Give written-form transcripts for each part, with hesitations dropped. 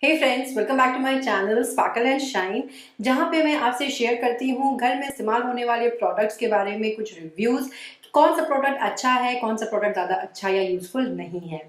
Hey friends, welcome back to my channel sparkle and shine, जहां पे मैं आपसे शेयर करती हूं घर में इस्तेमाल होने वाले प्रोडक्ट्स के बारे में कुछ रिव्यूज। कौन सा प्रोडक्ट अच्छा है, कौन सा प्रोडक्ट ज़्यादा अच्छा या यूजफुल नहीं है।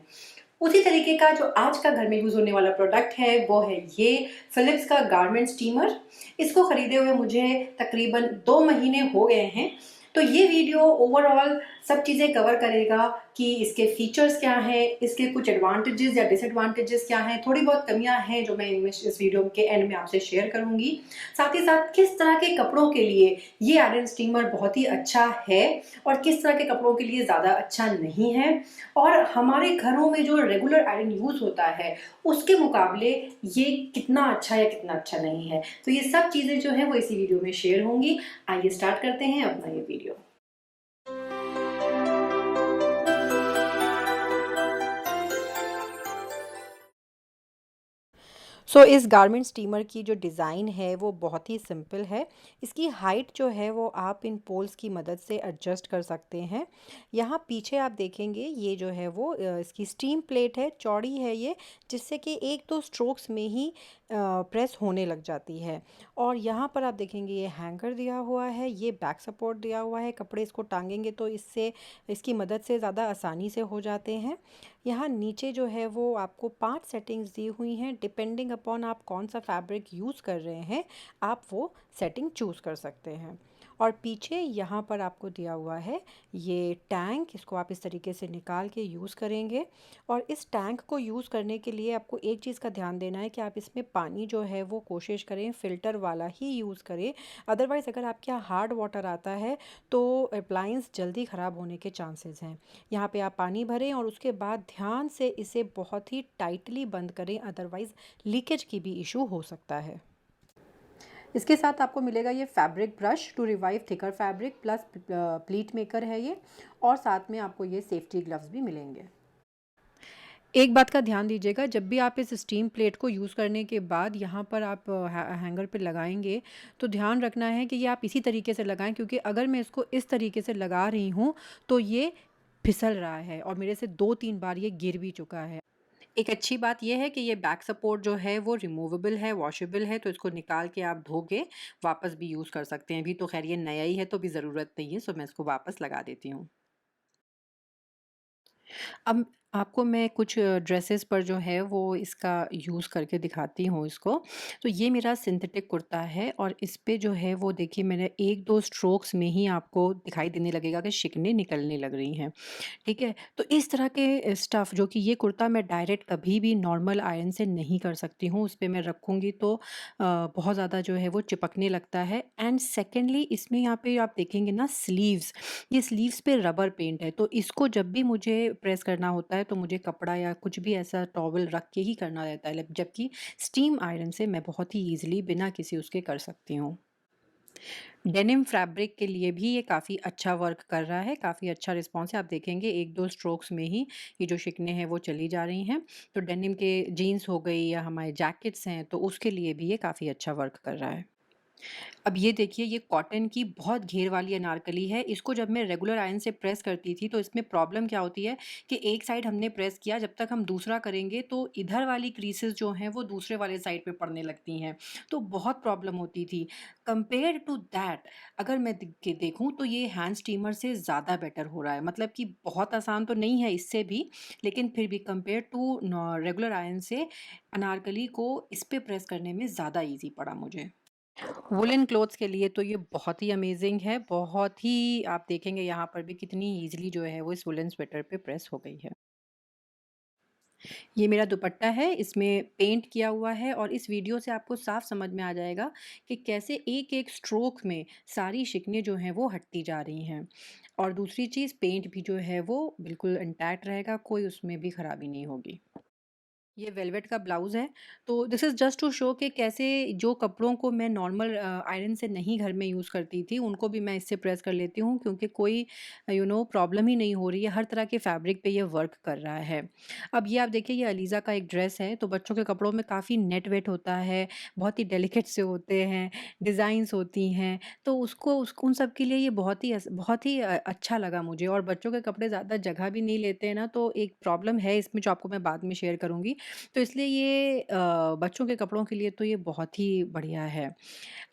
उसी तरीके का जो आज का घर में यूज होने वाला प्रोडक्ट है वो है ये फिलिप्स का गारमेंट स्टीमर। इसको खरीदे हुए मुझे तकरीबन 2 महीने हो गए हैं। तो ये वीडियो ओवरऑल सब चीज़ें कवर करेगा कि इसके फीचर्स क्या हैं, इसके कुछ एडवांटेजेस या डिसएडवांटेजेस क्या हैं, थोड़ी बहुत कमियां हैं जो मैं इस वीडियो के एंड में आपसे शेयर करूंगी। साथ ही साथ किस तरह के कपड़ों के लिए ये आयरन स्टीमर बहुत ही अच्छा है और किस तरह के कपड़ों के लिए ज़्यादा अच्छा नहीं है, और हमारे घरों में जो रेगुलर आयरन यूज़ होता है उसके मुकाबले ये कितना अच्छा या कितना अच्छा नहीं है। तो ये सब चीज़ें जो है वो इसी वीडियो में शेयर होंगी। आइए स्टार्ट करते हैं अपना ये वीडियो। इस गारमेंट स्टीमर की जो डिज़ाइन है वो बहुत ही सिंपल है। इसकी हाइट जो है वो आप इन पोल्स की मदद से एडजस्ट कर सकते हैं। यहाँ पीछे आप देखेंगे ये जो है वो इसकी स्टीम प्लेट है, चौड़ी है ये, जिससे कि एक दो स्ट्रोक्स में ही प्रेस होने लग जाती है। और यहाँ पर आप देखेंगे ये हैंगर दिया हुआ है, ये बैक सपोर्ट दिया हुआ है, कपड़े इसको टांगेंगे तो इससे इसकी मदद से ज़्यादा आसानी से हो जाते हैं। यहाँ नीचे जो है वो आपको 5 सेटिंग्स दी हुई हैं। डिपेंडिंग अपॉन आप कौन सा फैब्रिक यूज़ कर रहे हैं आप वो सेटिंग चूज़ कर सकते हैं। और पीछे यहाँ पर आपको दिया हुआ है ये टैंक, इसको आप इस तरीके से निकाल के यूज़ करेंगे। और इस टैंक को यूज़ करने के लिए आपको एक चीज़ का ध्यान देना है कि आप इसमें पानी जो है वो कोशिश करें फ़िल्टर वाला ही यूज़ करें। अदरवाइज़ अगर आपके यहाँ हार्ड वाटर आता है तो अप्लायंस जल्दी ख़राब होने के चांसेस हैं। यहाँ पे आप पानी भरें और उसके बाद ध्यान से इसे बहुत ही टाइटली बंद करें, अदरवाइज़ लीकेज की भी इशू हो सकता है। इसके साथ आपको मिलेगा ये fabric brush to revive thicker fabric plus pleat maker है ये, और साथ में आपको ये सेफ्टी ग्लव्स भी मिलेंगे। एक बात का ध्यान दीजिएगा, जब भी आप इस स्टीम प्लेट को यूज़ करने के बाद यहाँ पर आप हैंगर पे लगाएंगे तो ध्यान रखना है कि ये आप इसी तरीके से लगाएं, क्योंकि अगर मैं इसको इस तरीके से लगा रही हूँ तो ये फिसल रहा है और मेरे से 2-3 बार ये गिर भी चुका है। एक अच्छी बात यह है कि ये बैक सपोर्ट जो है वो रिमूवेबल है, वॉशेबल है, तो इसको निकाल के आप धो के वापस भी यूज़ कर सकते हैं। अभी तो खैर ये नया ही है तो भी ज़रूरत नहीं है, सो मैं इसको वापस लगा देती हूँ। अब आपको मैं कुछ ड्रेसेस पर जो है वो इसका यूज़ करके दिखाती हूँ इसको। तो ये मेरा सिंथेटिक कुर्ता है और इस पे जो है वो देखिए मैंने 1-2 स्ट्रोक्स में ही आपको दिखाई देने लगेगा कि शिकनें निकलने लग रही हैं। ठीक है? तो इस तरह के स्टफ़ जो कि ये कुर्ता मैं डायरेक्ट कभी भी नॉर्मल आयरन से नहीं कर सकती हूँ, उस पे मैं रखूँगी तो बहुत ज़्यादा जो है वो चिपकने लगता है। एंड सेकेंडली इसमें यहाँ पे आप देखेंगे ना स्लीव्स, ये स्लीव्स पे रबर पेंट है, तो इसको जब भी मुझे प्रेस करना होता है तो मुझे कपड़ा या कुछ भी ऐसा टॉवल रख के ही करना रहता है, जबकि स्टीम आयरन से मैं बहुत ही ईज़िली बिना किसी उसके कर सकती हूँ। डेनिम फैब्रिक के लिए भी ये काफ़ी अच्छा वर्क कर रहा है, काफ़ी अच्छा रिस्पॉन्स है। आप देखेंगे 1-2 स्ट्रोक्स में ही ये जो शिकनें हैं वो चली जा रही हैं। तो डेनिम के जीन्स हो गई या हमारे जैकेट्स हैं तो उसके लिए भी ये काफ़ी अच्छा वर्क कर रहा है। अब ये देखिए ये कॉटन की बहुत घेर वाली अनारकली है। इसको जब मैं रेगुलर आयरन से प्रेस करती थी तो इसमें प्रॉब्लम क्या होती है कि एक साइड हमने प्रेस किया, जब तक हम दूसरा करेंगे तो इधर वाली क्रीसेस जो हैं वो दूसरे वाले साइड पे पड़ने लगती हैं। तो बहुत प्रॉब्लम होती थी। कंपेयर टू दैट अगर मैं देखूँ तो ये हैंड स्टीमर से ज़्यादा बेटर हो रहा है। मतलब कि बहुत आसान तो नहीं है इससे भी, लेकिन फिर भी कंपेयर टू रेगुलर आयरन से अनारकली को इस पे प्रेस करने में ज़्यादा ईज़ी पड़ा मुझे। वुलन क्लोथ्स के लिए तो ये बहुत ही अमेजिंग है, बहुत ही आप देखेंगे यहाँ पर भी कितनी ईज़िली जो है वो इस वुलन स्वेटर पे प्रेस हो गई है। ये मेरा दुपट्टा है, इसमें पेंट किया हुआ है और इस वीडियो से आपको साफ समझ में आ जाएगा कि कैसे एक-एक स्ट्रोक में सारी शिकनें जो हैं वो हटती जा रही हैं। और दूसरी चीज़ पेंट भी जो है वो बिल्कुल इंटैक्ट रहेगा, कोई उसमें भी खराबी नहीं होगी। ये वेलवेट का ब्लाउज़ है। तो this is just to show कि कैसे जो कपड़ों को मैं नॉर्मल आयरन से नहीं घर में यूज़ करती थी, उनको भी मैं इससे प्रेस कर लेती हूँ, क्योंकि कोई प्रॉब्लम ही नहीं हो रही है, हर तरह के फैब्रिक पे ये वर्क कर रहा है। अब ये आप देखिए ये अलीज़ा का एक ड्रेस है, तो बच्चों के कपड़ों में काफ़ी नेट वेट होता है, बहुत ही डेलिकेट से होते हैं, डिज़ाइन्स होती हैं, तो उन सब के लिए ये बहुत ही अच्छा लगा मुझे। और बच्चों के कपड़े ज़्यादा जगह भी नहीं लेते हैं ना, तो एक प्रॉब्लम है इसमें जो आपको मैं बाद में शेयर करूँगी। तो इसलिए ये बच्चों के कपड़ों के लिए तो ये बहुत ही बढ़िया है।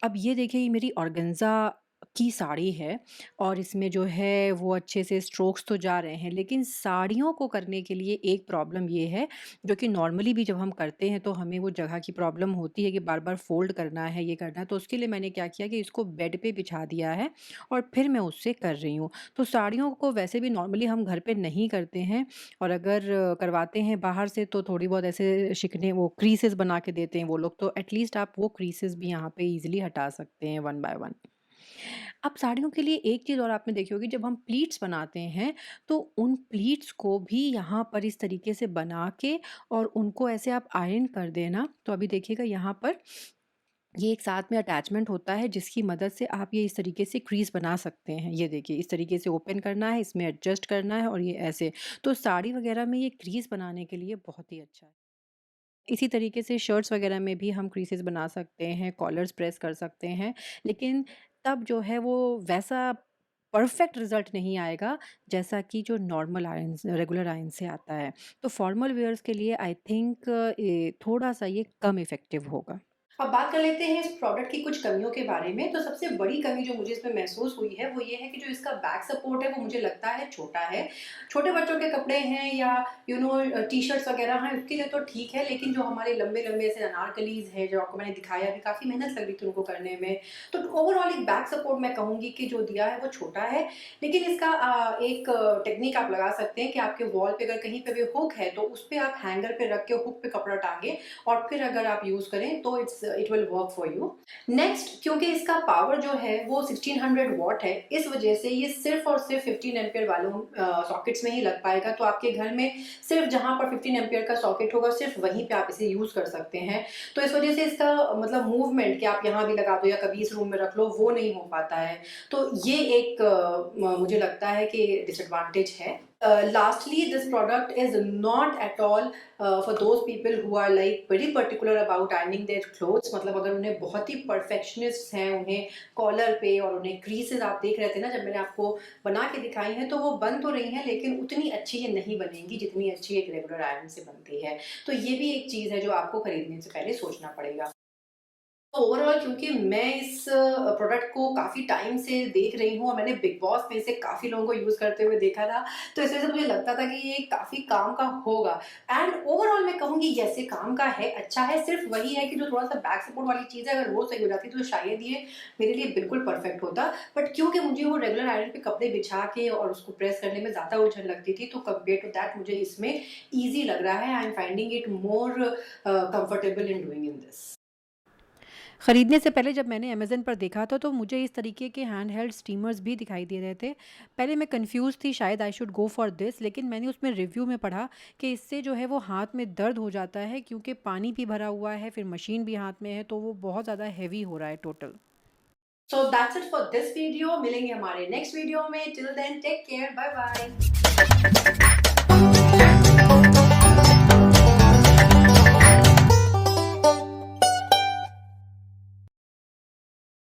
अब ये देखिए, ये मेरी ऑर्गेन्ज़ा की साड़ी है और इसमें जो है वो अच्छे से स्ट्रोक्स तो जा रहे हैं, लेकिन साड़ियों को करने के लिए एक प्रॉब्लम ये है, जो कि नॉर्मली भी जब हम करते हैं तो हमें वो जगह की प्रॉब्लम होती है कि बार-बार फ़ोल्ड करना है, ये करना है। तो उसके लिए मैंने क्या किया कि इसको बेड पे बिछा दिया है और फिर मैं उससे कर रही हूँ। तो साड़ियों को वैसे भी नॉर्मली हम घर पे नहीं करते हैं और अगर करवाते हैं बाहर से तो थोड़ी बहुत ऐसे शिकने वो क्रीसेस बना के देते हैं वो लोग, तो एटलीस्ट आप वो क्रीसेस भी यहाँ पे ईज़िली हटा सकते हैं वन बाय वन। अब साड़ियों के लिए एक चीज़ और आपने देखी होगी, जब हम प्लीट्स बनाते हैं तो उन प्लीट्स को भी यहाँ पर इस तरीके से बना के और उनको ऐसे आप आयरन कर देना, तो अभी देखिएगा यहाँ पर ये एक साथ में अटैचमेंट होता है जिसकी मदद से आप ये इस तरीके से क्रीज बना सकते हैं। ये देखिए, इस तरीके से ओपन करना है, इसमें एडजस्ट करना है और ये ऐसे। तो साड़ी वगैरह में ये क्रीज बनाने के लिए बहुत ही अच्छा है। इसी तरीके से शर्ट्स वगैरह में भी हम क्रीसेस बना सकते हैं, कॉलर्स प्रेस कर सकते हैं, लेकिन तब जो है वो वैसा परफेक्ट रिज़ल्ट नहीं आएगा, जैसा कि जो नॉर्मल आयरन से रेगुलर आयरन से आता है। तो फॉर्मल वियर्स के लिए आई थिंक थोड़ा-सा ये कम इफ़ेक्टिव होगा। अब बात कर लेते हैं इस प्रोडक्ट की कुछ कमियों के बारे में। तो सबसे बड़ी कमी जो मुझे इसमें महसूस हुई है, वो ये है कि जो इसका बैक सपोर्ट है, वो मुझे लगता है छोटा है। छोटे बच्चों के कपड़े हैं या टी-शर्ट्स वगैरह हैं, उसके लिए तो ठीक है, लेकिन जो हमारे लंबे-लंबे ऐसे अनारकलीज़ हैं, जो आपको मैंने दिखाया अभी, काफ़ी मेहनत लग रही थी उनको करने में। तो ओवरऑल एक बैक सपोर्ट मैं कहूँगी कि जो दिया है, वो छोटा है। लेकिन इसका एक टेक्नीक आप लगा सकते हैं कि आपके वॉल पे अगर कहीं पे भी हुक है, तो उस पे आप हैंगर पे रख के हुक पे कपड़ा टाँगे और फिर अगर आप यूज़ करें तो it will work for you. Next, क्योंकि इसका पावर जो है वो 1600 वॉट है, इस वजह से ये सिर्फ और सिर्फ 15 एम्पियर वालों सॉकेट्स में ही लग पाएगा। तो आपके घर में सिर्फ जहां पर 15 एम्पियर का सॉकेट होगा, सिर्फ वहीं पे आप इसे यूज कर सकते हैं। तो इस वजह से इसका मतलब मूवमेंट कि आप यहाँ भी लगा दो या कभी इस रूम में रख लो, वो नहीं हो पाता है। तो ये एक मुझे लगता है कि डिसएडवांटेज है। Lastly, this product is not at all for those people who are like very particular about ironing their clothes। मतलब अगर उन्हें बहुत ही परफेक्शनिस्ट हैं, उन्हें कॉलर पे और उन्हें क्रीसेस आप देख रहे थे ना जब मैंने आपको बना के दिखाई हैं, तो वो बन तो रही हैं, लेकिन उतनी अच्छी ये नहीं बनेंगी जितनी अच्छी एक रेगुलर आयरन से बनती है। तो ये भी एक चीज़ है जो आपको खरीदने से पहले सोचना पड़ेगा। ओवरऑल क्योंकि मैं इस प्रोडक्ट को काफ़ी टाइम से देख रही हूँ और मैंने बिग बॉस में से काफ़ी लोगों को यूज़ करते हुए देखा था, तो इस वजह से मुझे लगता था कि ये काफ़ी काम का होगा। एंड ओवरऑल मैं कहूँगी यस, ये काम का है, अच्छा है। सिर्फ वही है कि जो थोड़ा-सा बैक सपोर्ट वाली चीज़ है, अगर वो सही हो जाती तो शायद ये मेरे लिए बिल्कुल परफेक्ट होता। बट क्योंकि मुझे वो रेगुलर आयरन पे कपड़े बिछा के और उसको प्रेस करने में ज़्यादा उलझन लगती थी, तो कंपेयर टू दैट मुझे इसमें ईज़ी लग रहा है। I am finding it more comfortable in doing in this. खरीदने से पहले जब मैंने अमेज़न पर देखा था तो मुझे इस तरीके के हैंडहेल्ड स्टीमर्स भी दिखाई दे रहे थे। पहले मैं कन्फ्यूज़ थी, शायद I should go for this, लेकिन मैंने उसमें रिव्यू में पढ़ा कि इससे जो है वो हाथ में दर्द हो जाता है, क्योंकि पानी भी भरा हुआ है, फिर मशीन भी हाथ में है, तो वो बहुत ज़्यादा हेवी हो रहा है total. So that's it for this video. मिलेंगे हमारे नेक्स्ट वीडियो में। Till then take care, bye bye.